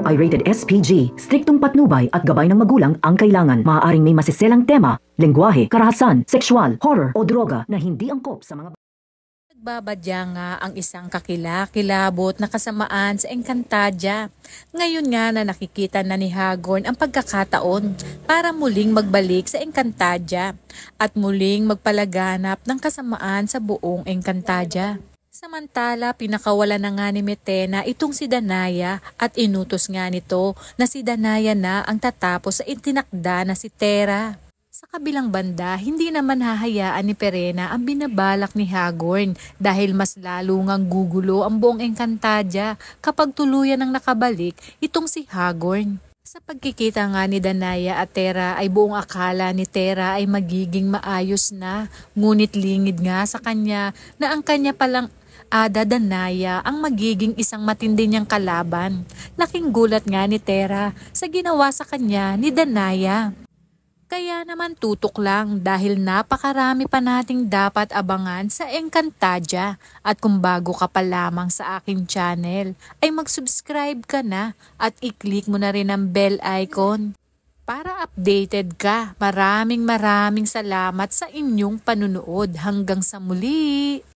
ay rated SPG. Striktong patnubay at gabay ng magulang ang kailangan. Maaaring may masiselang tema, lengguwahe, karahasan, sexual, horror o droga na hindi angkop sa mga... Nagbabadya nga ang isang kakilakilabot na kasamaan sa Encantadia. Ngayon nga na nakikita na ni Hagorn ang pagkakataon para muling magbalik sa Encantadia at muling magpalaganap ng kasamaan sa buong Encantadia. Samantala, pinakawala na nga ni Metena itong si Danaya at inutos nga nito na si Danaya na ang tatapos sa itinakda na si Thera. Sa kabilang banda, hindi naman hahayaan ni Perena ang binabalak ni Hagorn dahil mas lalo ngang gugulo ang buong Encantadia kapag tuluyan ng nakabalik itong si Hagorn. Sa pagkikita nga ni Danaya at Thera ay buong akala ni Thera ay magiging maayos na, ngunit lingid nga sa kanya na ang kanya palang Ada Danaya ang magiging isang matindi niyang kalaban. Laking gulat nga ni Thera sa ginawa sa kanya ni Danaya. Kaya naman tutok lang dahil napakarami pa nating dapat abangan sa Encantadia. At kung bago ka pa lamang sa aking channel ay mag-subscribe ka na at i-click mo na rin ang bell icon para updated ka. Maraming salamat sa inyong panunood. Hanggang sa muli!